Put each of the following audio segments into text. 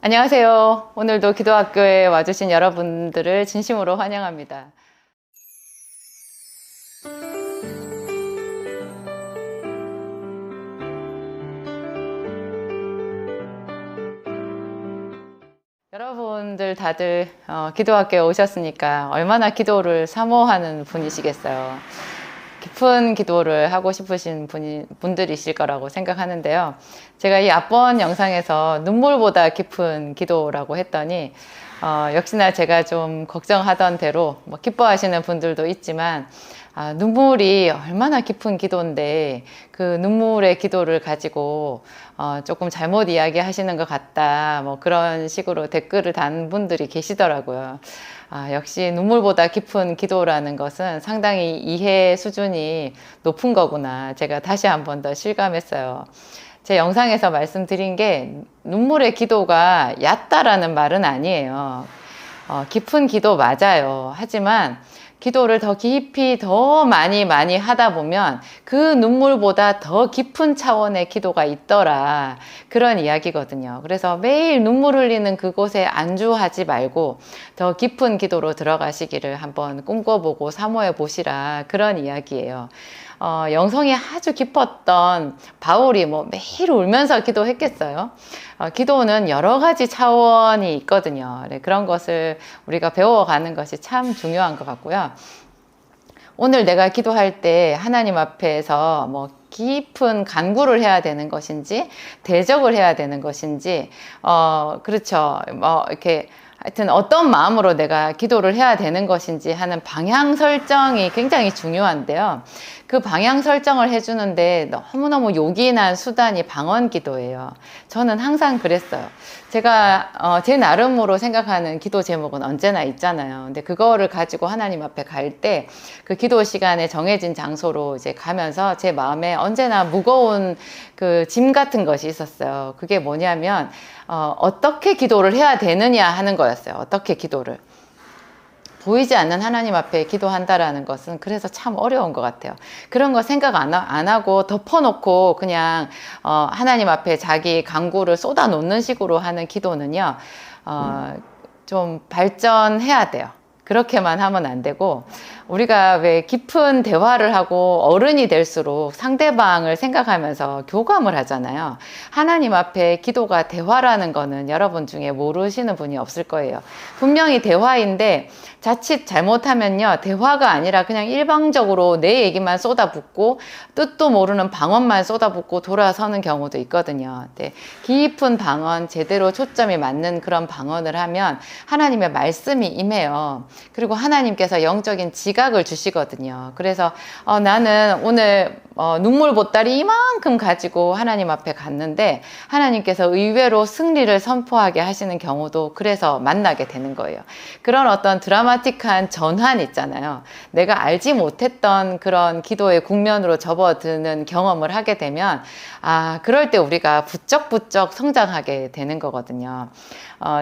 안녕하세요. 오늘도 기도학교에 와주신 여러분들을 진심으로 환영합니다. 여러분들 다들 기도학교에 오셨으니까 얼마나 기도를 사모하는 분이시겠어요. 깊은 기도를 하고 싶으신 분들이실 거라고 생각하는데요. 제가 이 앞번 영상에서 눈물보다 깊은 기도라고 했더니 역시나 제가 좀 걱정하던 대로 기뻐하시는 분들도 있지만 눈물이 얼마나 깊은 기도인데 그 눈물의 기도를 가지고 조금 잘못 이야기하시는 것 같다, 그런 식으로 댓글을 단 분들이 계시더라고요. 역시 눈물보다 깊은 기도라는 것은 상당히 이해 수준이 높은 거구나, 제가 다시 한 번 더 실감했어요. 제 영상에서 말씀드린 게 눈물의 기도가 얕다라는 말은 아니에요. 깊은 기도 맞아요. 하지만 기도를 더 깊이 더 많이 하다 보면 그 눈물보다 더 깊은 차원의 기도가 있더라, 그런 이야기거든요. 그래서 매일 눈물 흘리는 그곳에 안주하지 말고 더 깊은 기도로 들어가시기를 한번 꿈꿔보고 사모해 보시라, 그런 이야기예요. 영성이 아주 깊었던 바울이 매일 울면서 기도했겠어요? 기도는 여러 가지 차원이 있거든요. 네, 그런 것을 우리가 배워가는 것이 참 중요한 것 같고요. 오늘 내가 기도할 때 하나님 앞에서 깊은 간구를 해야 되는 것인지 대적을 해야 되는 것인지 그렇죠, 이렇게 하여튼 어떤 마음으로 내가 기도를 해야 되는 것인지 하는 방향 설정이 굉장히 중요한데요. 그 방향 설정을 해주는데 너무너무 요긴한 수단이 방언 기도예요. 저는 항상 그랬어요. 제가 제 나름으로 생각하는 기도 제목은 언제나 있잖아요. 근데 그거를 가지고 하나님 앞에 갈 때 그 기도 시간에 정해진 장소로 이제 가면서 제 마음에 언제나 무거운 그 짐 같은 것이 있었어요. 그게 뭐냐면 어떻게 기도를 해야 되느냐 하는 거였어요. 어떻게 기도를. 보이지 않는 하나님 앞에 기도한다라는 것은 그래서 참 어려운 것 같아요. 그런 거 생각 안 하고 덮어놓고 그냥 하나님 앞에 자기 간구를 쏟아놓는 식으로 하는 기도는요, 좀 발전해야 돼요. 그렇게만 하면 안 되고, 우리가 왜 깊은 대화를 하고 어른이 될수록 상대방을 생각하면서 교감을 하잖아요. 하나님 앞에 기도가 대화라는 거는 여러분 중에 모르시는 분이 없을 거예요. 분명히 대화인데 자칫 잘못하면요, 대화가 아니라 그냥 일방적으로 내 얘기만 쏟아붓고 뜻도 모르는 방언만 쏟아붓고 돌아서는 경우도 있거든요. 네, 깊은 방언, 제대로 초점이 맞는 그런 방언을 하면 하나님의 말씀이 임해요. 그리고 하나님께서 영적인 지각을 주시거든요. 그래서 나는 오늘 눈물 보따리 이만큼 가지고 하나님 앞에 갔는데 하나님께서 의외로 승리를 선포하게 하시는 경우도 그래서 만나게 되는 거예요. 그런 어떤 드라마틱한 전환 있잖아요. 내가 알지 못했던 그런 기도의 국면으로 접어드는 경험을 하게 되면 그럴 때 우리가 부쩍부쩍 성장하게 되는 거거든요.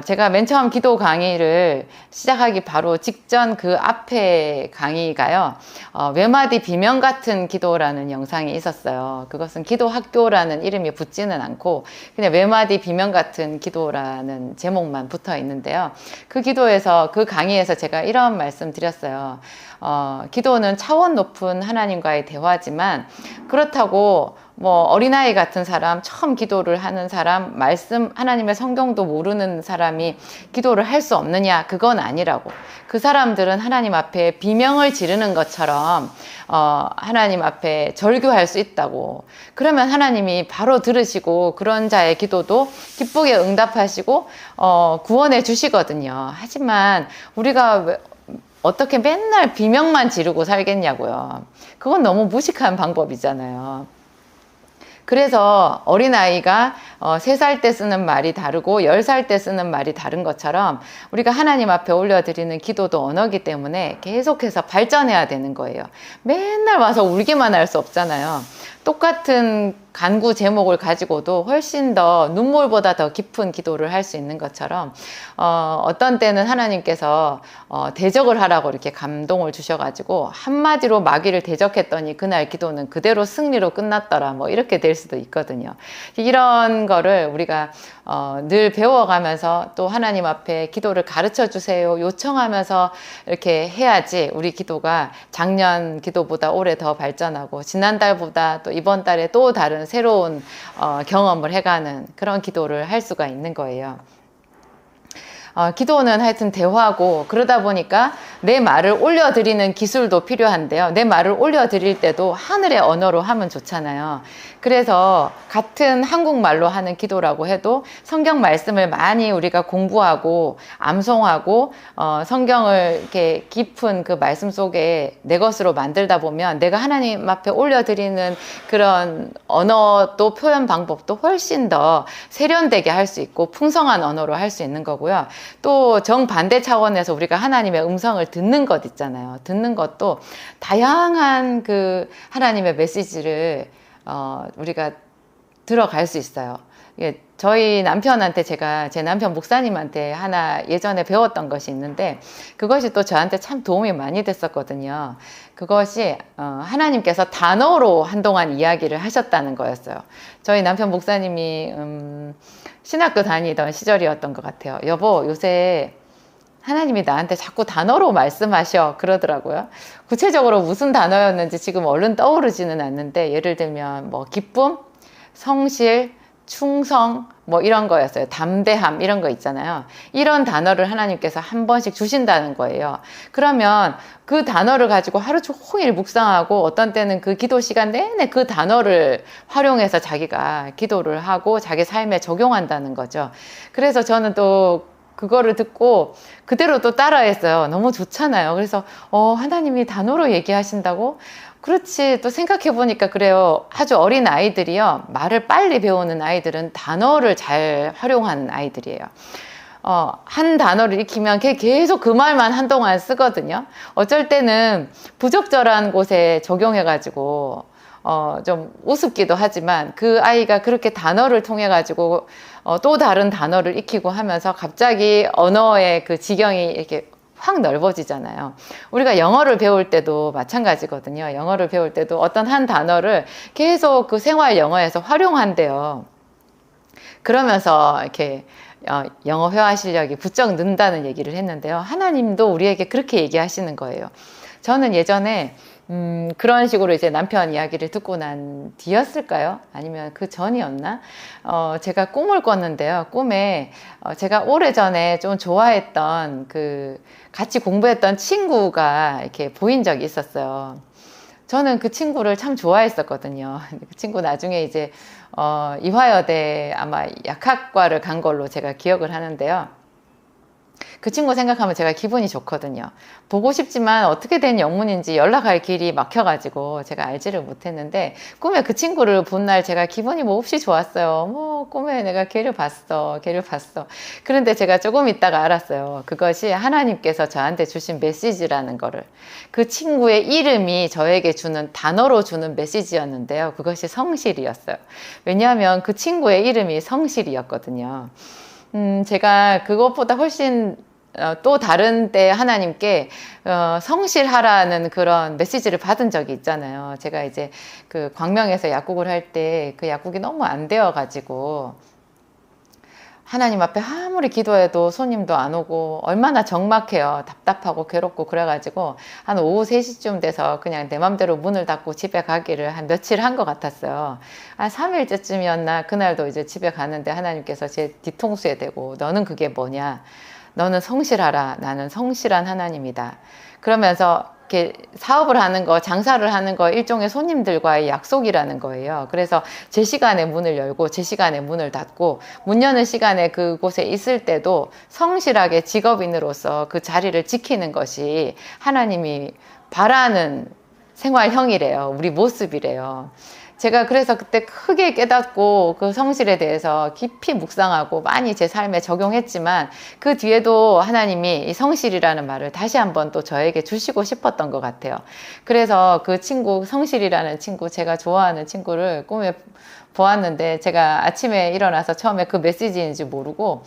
제가 맨 처음 기도 강의를 시작하기 바로 직전 그 앞에 강의가요, 외마디 비명 같은 기도라는 영상이 있었어요. 그것은 기도학교라는 이름이 붙지는 않고 그냥 외마디 비명 같은 기도라는 제목만 붙어 있는데요. 그 기도에서, 그 강의에서 제가 이런 말씀 드렸어요. 기도는 차원 높은 하나님과의 대화지만 그렇다고 어린아이 같은 사람, 처음 기도를 하는 사람, 하나님의 성경도 모르는 사람이 기도를 할 수 없느냐? 그건 아니라고. 그 사람들은 하나님 앞에 비명을 지르는 것처럼 하나님 앞에 절규할 수 있다고. 그러면 하나님이 바로 들으시고 그런 자의 기도도 기쁘게 응답하시고 구원해 주시거든요. 하지만 우리가 어떻게 맨날 비명만 지르고 살겠냐고요. 그건 너무 무식한 방법이잖아요. 그래서 어린아이가 3살 때 쓰는 말이 다르고 10살 때 쓰는 말이 다른 것처럼 우리가 하나님 앞에 올려드리는 기도도 언어기 때문에 계속해서 발전해야 되는 거예요. 맨날 와서 울기만 할 수 없잖아요. 똑같은 간구 제목을 가지고도 훨씬 더 눈물보다 더 깊은 기도를 할 수 있는 것처럼 어떤 때는 하나님께서 대적을 하라고 이렇게 감동을 주셔가지고 한마디로 마귀를 대적했더니 그날 기도는 그대로 승리로 끝났더라, 뭐 이렇게 될 수도 있거든요. 이런 거를 우리가 늘 배워가면서 또 하나님 앞에 기도를 가르쳐 주세요 요청하면서 이렇게 해야지 우리 기도가 작년 기도보다 올해 더 발전하고 지난달보다 또 이번 달에 또 다른 새로운 경험을 해가는 그런 기도를 할 수가 있는 거예요. 기도는 하여튼 대화고, 그러다 보니까 내 말을 올려드리는 기술도 필요한데요. 내 말을 올려드릴 때도 하늘의 언어로 하면 좋잖아요. 그래서 같은 한국말로 하는 기도라고 해도 성경 말씀을 많이 우리가 공부하고 암송하고 성경을 이렇게 깊은 그 말씀 속에 내 것으로 만들다 보면 내가 하나님 앞에 올려드리는 그런 언어도 표현 방법도 훨씬 더 세련되게 할 수 있고 풍성한 언어로 할 수 있는 거고요. 또 정반대 차원에서 우리가 하나님의 음성을 듣는 것 있잖아요. 듣는 것도 다양한 그 하나님의 메시지를 우리가 들어갈 수 있어요. 저희 남편한테 제 남편 목사님한테 하나 예전에 배웠던 것이 있는데 그것이 또 저한테 참 도움이 많이 됐었거든요. 그것이 하나님께서 단어로 한동안 이야기를 하셨다는 거였어요. 저희 남편 목사님이 신학교 다니던 시절이었던 것 같아요. 여보, 요새 하나님이 나한테 자꾸 단어로 말씀하셔 그러더라고요. 구체적으로 무슨 단어였는지 지금 얼른 떠오르지는 않는데 예를 들면 뭐 기쁨, 성실, 충성 뭐 이런 거였어요. 담대함 이런 거 있잖아요. 이런 단어를 하나님께서 한 번씩 주신다는 거예요. 그러면 그 단어를 가지고 하루 종일 묵상하고 어떤 때는 그 기도 시간 내내 그 단어를 활용해서 자기가 기도를 하고 자기 삶에 적용한다는 거죠. 그래서 저는 또 그거를 듣고 그대로 또 따라했어요. 너무 좋잖아요. 그래서 하나님이 단어로 얘기하신다고? 그렇지. 또 생각해 보니까 그래요. 아주 어린 아이들이요. 말을 빨리 배우는 아이들은 단어를 잘 활용하는 아이들이에요. 한 단어를 익히면 계속 그 말만 한동안 쓰거든요. 어쩔 때는 부적절한 곳에 적용해가지고 좀 우습기도 하지만 그 아이가 그렇게 단어를 통해 가지고 또 다른 단어를 익히고 하면서 갑자기 언어의 그 지경이 이렇게 확 넓어지잖아요. 우리가 영어를 배울 때도 마찬가지거든요. 영어를 배울 때도 어떤 한 단어를 계속 그 생활 영어에서 활용한대요. 그러면서 이렇게 영어 회화 실력이 부쩍 는다는 얘기를 했는데요. 하나님도 우리에게 그렇게 얘기하시는 거예요. 저는 예전에 그런 식으로 이제 남편 이야기를 듣고 난 뒤였을까요? 아니면 그 전이었나? 제가 꿈을 꿨는데요. 꿈에 제가 오래전에 좀 좋아했던 같이 공부했던 친구가 이렇게 보인 적이 있었어요. 저는 그 친구를 참 좋아했었거든요. 그 친구 나중에 이제 이화여대 아마 약학과를 간 걸로 제가 기억을 하는데요. 그 친구 생각하면 제가 기분이 좋거든요. 보고 싶지만 어떻게 된 영문인지 연락할 길이 막혀가지고 제가 알지를 못했는데 꿈에 그 친구를 본 날 제가 기분이 몹시 좋았어요. 꿈에 내가 걔를 봤어. 그런데 제가 조금 있다가 알았어요. 그것이 하나님께서 저한테 주신 메시지라는 거를. 그 친구의 이름이 저에게 주는 단어로 주는 메시지였는데요. 그것이 성실이었어요. 왜냐하면 그 친구의 이름이 성실이었거든요. 제가 그것보다 훨씬 또 다른 때 하나님께 성실하라는 그런 메시지를 받은 적이 있잖아요. 제가 이제 그 광명에서 약국을 할 때 그 약국이 너무 안 되어 가지고 하나님 앞에 아무리 기도해도 손님도 안 오고 얼마나 적막해요. 답답하고 괴롭고 그래가지고 한 오후 3시쯤 돼서 그냥 내 맘대로 문을 닫고 집에 가기를 한 며칠 한 것 같았어요. 한 3일째쯤이었나 그날도 이제 집에 가는데 하나님께서 제 뒤통수에 대고 너는 그게 뭐냐? 너는 성실하라. 나는 성실한 하나님이다. 그러면서 이렇게 사업을 하는 거, 장사를 하는 거 일종의 손님들과의 약속이라는 거예요. 그래서 제 시간에 문을 열고 제 시간에 문을 닫고 문 여는 시간에 그곳에 있을 때도 성실하게 직업인으로서 그 자리를 지키는 것이 하나님이 바라는 생활형이래요. 우리 모습이래요. 제가 그래서 그때 크게 깨닫고 그 성실에 대해서 깊이 묵상하고 많이 제 삶에 적용했지만 그 뒤에도 하나님이 이 성실이라는 말을 다시 한번 또 저에게 주시고 싶었던 것 같아요. 그래서 그 친구, 성실이라는 친구, 제가 좋아하는 친구를 꿈에 보았는데 제가 아침에 일어나서 처음에 그 메시지인지 모르고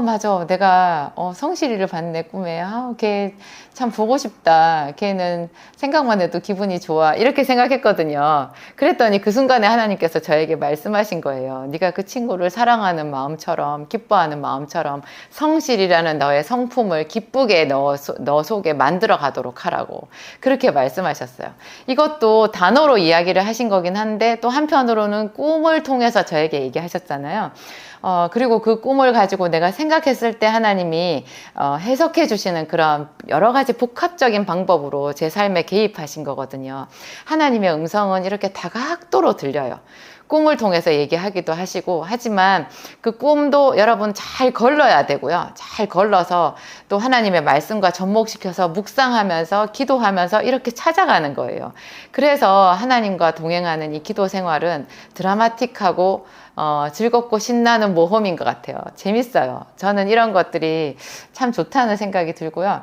맞아, 내가 성실이를 봤네 꿈에. 걔 참 보고 싶다. 걔는 생각만 해도 기분이 좋아. 이렇게 생각했거든요. 그랬더니 그 순간에 하나님께서 저에게 말씀하신 거예요. 네가 그 친구를 사랑하는 마음처럼, 기뻐하는 마음처럼 성실이라는 너의 성품을 기쁘게 너 속에 만들어 가도록 하라고 그렇게 말씀하셨어요. 이것도 단어로 이야기를 하신 거긴 한데 또 한편으로는 꿈을 통해서 저에게 얘기하셨잖아요. 그리고 그 꿈을 가지고 내가 생각했을 때 하나님이 해석해 주시는 그런 여러 가지 복합적인 방법으로 제 삶에 개입하신 거거든요. 하나님의 음성은 이렇게 다각도로 들려요. 꿈을 통해서 얘기하기도 하시고 하지만 그 꿈도 여러분 잘 걸러야 되고요. 잘 걸러서 또 하나님의 말씀과 접목시켜서 묵상하면서 기도하면서 이렇게 찾아가는 거예요. 그래서 하나님과 동행하는 이 기도 생활은 드라마틱하고 즐겁고 신나는 모험인 것 같아요. 재밌어요. 저는 이런 것들이 참 좋다는 생각이 들고요.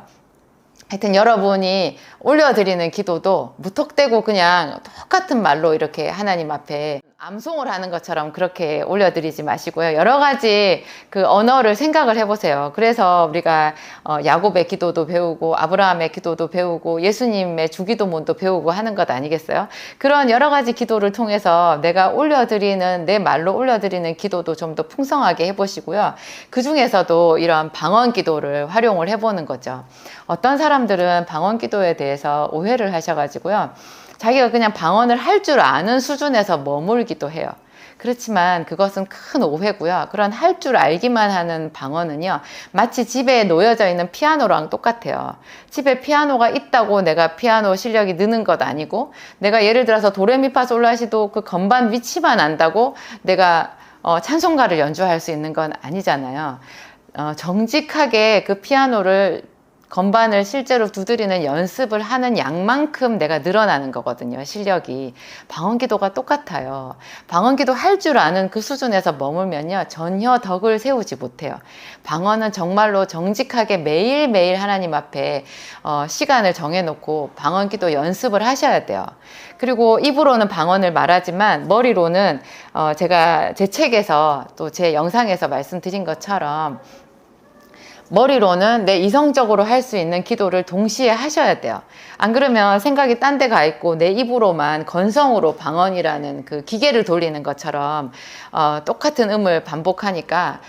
하여튼 여러분이 올려드리는 기도도 무턱대고 그냥 똑같은 말로 이렇게 하나님 앞에 암송을 하는 것처럼 그렇게 올려드리지 마시고요. 여러 가지 그 언어를 생각을 해보세요. 그래서 우리가 야곱의 기도도 배우고 아브라함의 기도도 배우고 예수님의 주기도문도 배우고 하는 것 아니겠어요? 그런 여러 가지 기도를 통해서 내가 올려드리는 내 말로 올려드리는 기도도 좀 더 풍성하게 해보시고요. 그 중에서도 이런 방언 기도를 활용을 해보는 거죠. 어떤 사람들은 방언 기도에 대해서 오해를 하셔가지고요. 자기가 그냥 방언을 할 줄 아는 수준에서 머물기도 해요. 그렇지만 그것은 큰 오해고요. 그런 할 줄 알기만 하는 방언은요. 마치 집에 놓여져 있는 피아노랑 똑같아요. 집에 피아노가 있다고 내가 피아노 실력이 느는 것 아니고 내가 예를 들어서 도레미파솔라시도 그 건반 위치만 안다고 내가 찬송가를 연주할 수 있는 건 아니잖아요. 정직하게 그 피아노를 건반을 실제로 두드리는 연습을 하는 양만큼 내가 늘어나는 거거든요. 실력이. 방언기도가 똑같아요. 방언기도 할 줄 아는 그 수준에서 머물면요. 전혀 덕을 세우지 못해요. 방언은 정말로 정직하게 매일매일 하나님 앞에 시간을 정해놓고 방언기도 연습을 하셔야 돼요. 그리고 입으로는 방언을 말하지만 머리로는 제가 제 책에서 또 제 영상에서 말씀드린 것처럼 머리로는 내 이성적으로 할 수 있는 기도를 동시에 하셔야 돼요. 안 그러면 생각이 딴 데 가 있고 내 입으로만 건성으로 방언이라는 그 기계를 돌리는 것처럼 똑같은 음을 반복하니까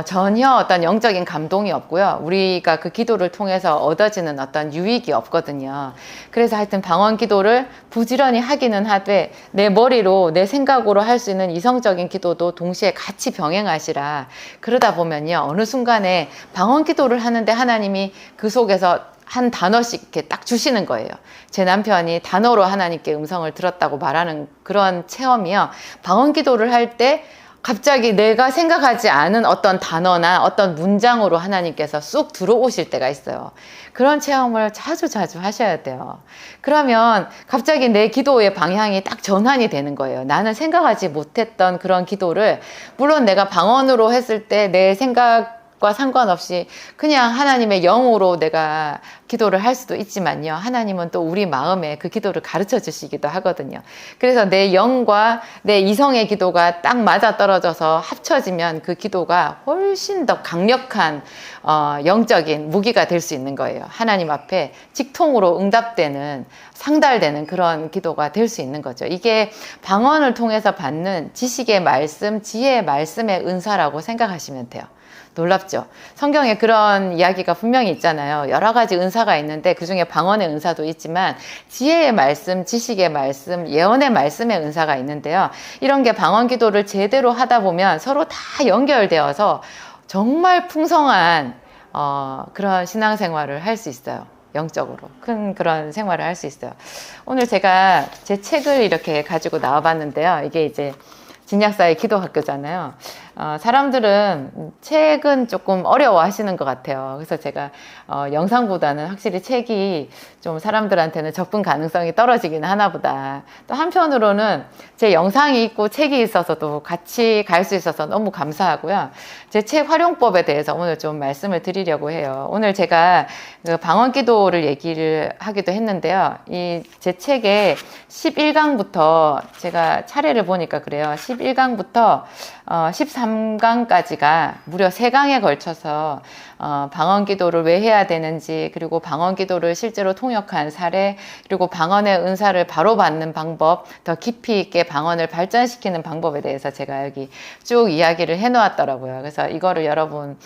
전혀 어떤 영적인 감동이 없고요. 우리가 그 기도를 통해서 얻어지는 어떤 유익이 없거든요. 그래서 하여튼 방언 기도를 부지런히 하기는 하되 내 머리로 내 생각으로 할 수 있는 이성적인 기도도 동시에 같이 병행하시라. 그러다 보면요. 어느 순간에 방언 기도를 하는데 하나님이 그 속에서 한 단어씩 이렇게 딱 주시는 거예요. 제 남편이 단어로 하나님께 음성을 들었다고 말하는 그런 체험이요. 방언 기도를 할 때 갑자기 내가 생각하지 않은 어떤 단어나 어떤 문장으로 하나님께서 쑥 들어오실 때가 있어요. 그런 체험을 자주 하셔야 돼요. 그러면 갑자기 내 기도의 방향이 딱 전환이 되는 거예요. 나는 생각하지 못했던 그런 기도를 물론 내가 방언으로 했을 때 내 생각과 상관없이 그냥 하나님의 영으로 내가 기도를 할 수도 있지만요. 하나님은 또 우리 마음에 그 기도를 가르쳐 주시기도 하거든요. 그래서 내 영과 내 이성의 기도가 딱 맞아떨어져서 합쳐지면 그 기도가 훨씬 더 강력한 영적인 무기가 될 수 있는 거예요. 하나님 앞에 직통으로 응답되는 상달되는 그런 기도가 될 수 있는 거죠. 이게 방언을 통해서 받는 지식의 말씀, 지혜의 말씀의 은사라고 생각하시면 돼요. 놀랍죠? 성경에 그런 이야기가 분명히 있잖아요. 여러 가지 은사가 있는데 그중에 방언의 은사도 있지만 지혜의 말씀, 지식의 말씀, 예언의 말씀의 은사가 있는데요. 이런 게 방언 기도를 제대로 하다 보면 서로 다 연결되어서 정말 풍성한 그런 신앙생활을 할 수 있어요. 영적으로 큰 그런 생활을 할 수 있어요. 오늘 제가 제 책을 이렇게 가지고 나와봤는데요. 이게 이제 진약사의 기도학교잖아요. 사람들은 책은 조금 어려워 하시는 것 같아요. 그래서 제가 영상보다는 확실히 책이 좀 사람들한테는 접근 가능성이 떨어지긴 하나 보다. 또 한편으로는 제 영상이 있고 책이 있어서도 같이 갈 수 있어서 너무 감사하고요. 제 책 활용법에 대해서 오늘 좀 말씀을 드리려고 해요. 오늘 제가 그 방언기도를 얘기를 하기도 했는데요. 이 제 책의 11강부터 제가 차례를 보니까 그래요. 11강부터 13강까지가 무려 3강에 걸쳐서 방언기도를 왜 해야 되는지, 그리고 방언기도를 실제로 통역한 사례, 그리고 방언의 은사를 바로 받는 방법, 더 깊이 있게 방언을 발전시키는 방법에 대해서 제가 여기 쭉 이야기를 해놓았더라고요. 그래서 이거를 여러분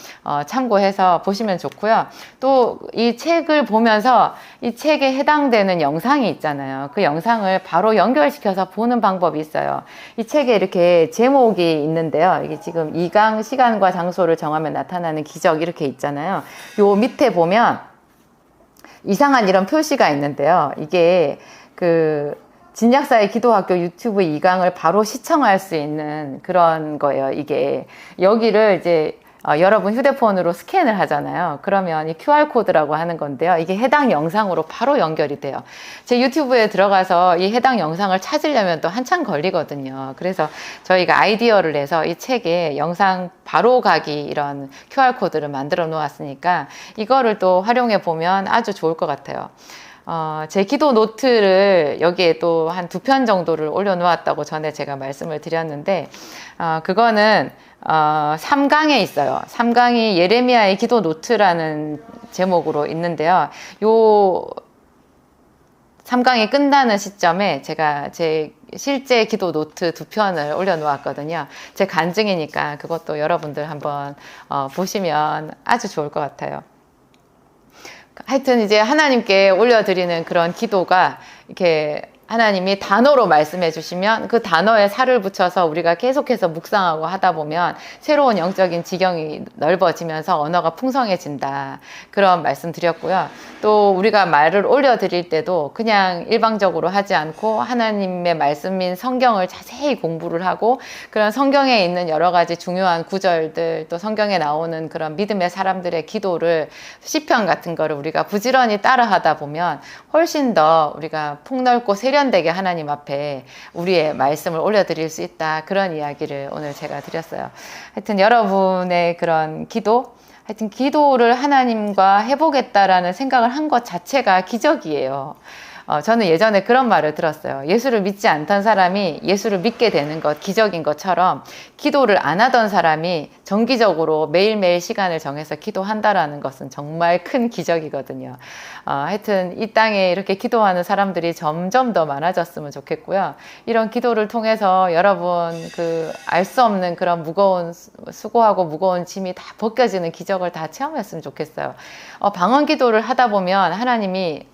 참고해서 보시면 좋고요. 또 이 책을 보면서 이 책에 해당되는 영상이 있잖아요. 그 영상을 바로 연결시켜서 보는 방법이 있어요. 이 책에 이렇게 제목이 있는데요. 이게 지금 2강 시간과 장소를 정하면 나타나는 기적 이렇게 있잖아요. 요 밑에 보면 이상한 이런 표시가 있는데요. 이게 그 진약사의 기도학교 유튜브 2강을 바로 시청할 수 있는 그런 거예요. 이게 여기를 이제 여러분 휴대폰으로 스캔을 하잖아요. 그러면 이 QR코드라고 하는 건데요. 이게 해당 영상으로 바로 연결이 돼요. 제 유튜브에 들어가서 이 해당 영상을 찾으려면 또 한참 걸리거든요. 그래서 저희가 아이디어를 내서 이 책에 영상 바로 가기 이런 QR코드를 만들어 놓았으니까 이거를 또 활용해 보면 아주 좋을 것 같아요. 제 기도 노트를 여기에 또 한 2편 정도를 올려놓았다고 전에 제가 말씀을 드렸는데, 그거는 3강에 있어요. 3강이 예레미야의 기도 노트라는 제목으로 있는데요. 요 3강이 끝나는 시점에 제가 제 실제 기도 노트 2편을 올려놓았거든요. 제 간증이니까 그것도 여러분들 한번 보시면 아주 좋을 것 같아요. 하여튼 이제 하나님께 올려드리는 그런 기도가 이렇게 하나님이 단어로 말씀해 주시면 그 단어에 살을 붙여서 우리가 계속해서 묵상하고 하다 보면 새로운 영적인 지경이 넓어지면서 언어가 풍성해진다. 그런 말씀 드렸고요. 또 우리가 말을 올려드릴 때도 그냥 일방적으로 하지 않고 하나님의 말씀인 성경을 자세히 공부를 하고 그런 성경에 있는 여러 가지 중요한 구절들 또 성경에 나오는 그런 믿음의 사람들의 기도를 시편 같은 거를 우리가 부지런히 따라 하다 보면 훨씬 더 우리가 폭넓고 세련되게 하나님 앞에 우리의 말씀을 올려드릴 수 있다. 그런 이야기를 오늘 제가 드렸어요. 하여튼 여러분의 그런 기도, 하여튼 기도를 하나님과 해보겠다라는 생각을 한 것 자체가 기적이에요. 저는 예전에 그런 말을 들었어요. 예수를 믿지 않던 사람이 예수를 믿게 되는 것 기적인 것처럼 기도를 안 하던 사람이 정기적으로 매일매일 시간을 정해서 기도한다라는 것은 정말 큰 기적이거든요. 하여튼 이 땅에 이렇게 기도하는 사람들이 점점 더 많아졌으면 좋겠고요. 이런 기도를 통해서 여러분 그 알 수 없는 그런 무거운 수고하고 무거운 짐이 다 벗겨지는 기적을 다 체험했으면 좋겠어요. 방언 기도를 하다 보면 하나님이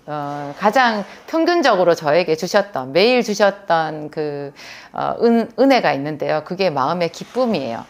가장 평균적으로 저에게 주셨던 매일 주셨던 그 은혜가 있는데요. 그게 마음의 기쁨이에요.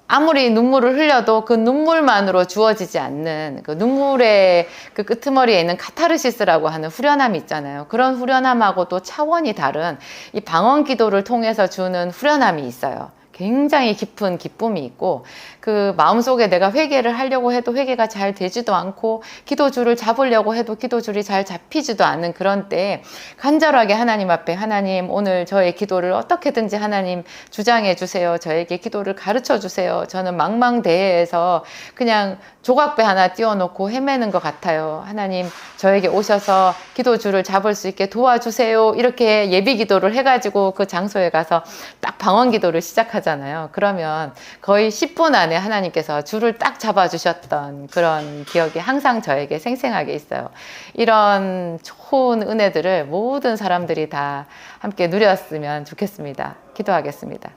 아무리 눈물을 흘려도 그 눈물만으로 주어지지 않는 그 눈물의 그 끄트머리에 있는 카타르시스라고 하는 후련함이 있잖아요. 그런 후련함하고 또 차원이 다른 이 방언 기도를 통해서 주는 후련함이 있어요. 굉장히 깊은 기쁨이 있고 그 마음속에 내가 회개를 하려고 해도 회개가 잘 되지도 않고 기도줄을 잡으려고 해도 기도줄이 잘 잡히지도 않는 그런 때에 간절하게 하나님 앞에 하나님 오늘 저의 기도를 어떻게든지 하나님 주장해 주세요. 저에게 기도를 가르쳐 주세요. 저는 망망대해에서 그냥 조각배 하나 띄워놓고 헤매는 것 같아요. 하나님 저에게 오셔서 기도줄을 잡을 수 있게 도와주세요. 이렇게 예비 기도를 해가지고 그 장소에 가서 딱 방언 기도를 시작하잖아요. 그러면 거의 10분 안에 하나님께서 줄을 딱 잡아주셨던 그런 기억이 항상 저에게 생생하게 있어요. 이런 좋은 은혜들을 모든 사람들이 다 함께 누렸으면 좋겠습니다. 기도하겠습니다.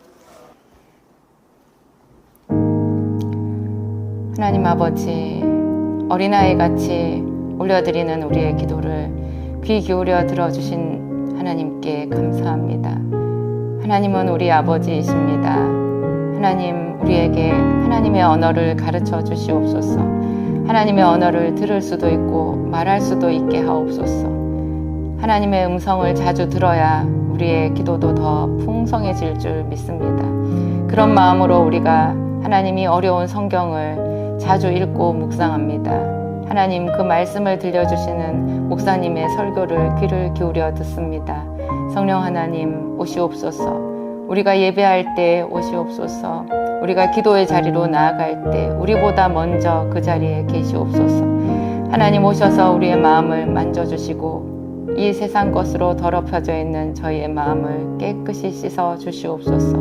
하나님 아버지, 어린아이 같이 올려드리는 우리의 기도를 귀 기울여 들어주신 하나님께 감사합니다. 하나님은 우리 아버지이십니다. 하나님, 우리에게 하나님의 언어를 가르쳐 주시옵소서. 하나님의 언어를 들을 수도 있고 말할 수도 있게 하옵소서. 하나님의 음성을 자주 들어야 우리의 기도도 더 풍성해질 줄 믿습니다. 그런 마음으로 우리가 하나님이 어려운 성경을 자주 읽고 묵상합니다. 하나님 그 말씀을 들려주시는 목사님의 설교를 귀를 기울여 듣습니다. 성령 하나님 오시옵소서. 우리가 예배할 때 오시옵소서. 우리가 기도의 자리로 나아갈 때 우리보다 먼저 그 자리에 계시옵소서. 하나님 오셔서 우리의 마음을 만져주시고 이 세상 것으로 더럽혀져 있는 저희의 마음을 깨끗이 씻어 주시옵소서.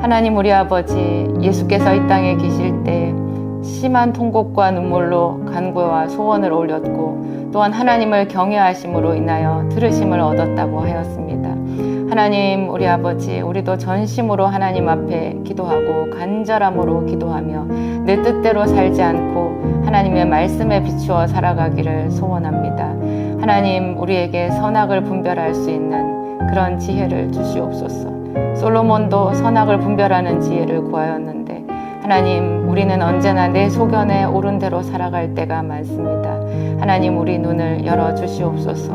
하나님 우리 아버지, 예수께서 이 땅에 계실 때 심한 통곡과 눈물로 간구와 소원을 올렸고 또한 하나님을 경외하심으로 인하여 들으심을 얻었다고 하였습니다. 하나님 우리 아버지, 우리도 전심으로 하나님 앞에 기도하고 간절함으로 기도하며 내 뜻대로 살지 않고 하나님의 말씀에 비추어 살아가기를 소원합니다. 하나님 우리에게 선악을 분별할 수 있는 그런 지혜를 주시옵소서. 솔로몬도 선악을 분별하는 지혜를 구하였는데 하나님 우리는 언제나 내 소견에 옳은 대로 살아갈 때가 많습니다. 하나님 우리 눈을 열어주시옵소서.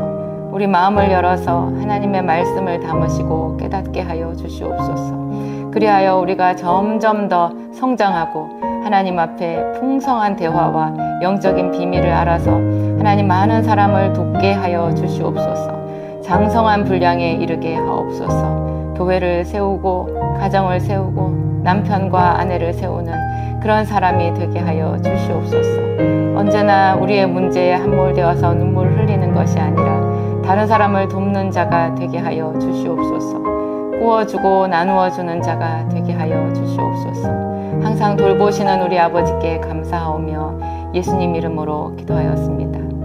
우리 마음을 열어서 하나님의 말씀을 담으시고 깨닫게 하여 주시옵소서. 그리하여 우리가 점점 더 성장하고 하나님 앞에 풍성한 대화와 영적인 비밀을 알아서 하나님 많은 사람을 돕게 하여 주시옵소서. 장성한 분량에 이르게 하옵소서. 교회를 세우고 가정을 세우고 남편과 아내를 세우는 그런 사람이 되게 하여 주시옵소서. 언제나 우리의 문제에 함몰되어서 눈물 흘리는 것이 아니라 다른 사람을 돕는 자가 되게 하여 주시옵소서. 꾸어주고 나누어주는 자가 되게 하여 주시옵소서. 항상 돌보시는 우리 아버지께 감사하오며 예수님 이름으로 기도하였습니다.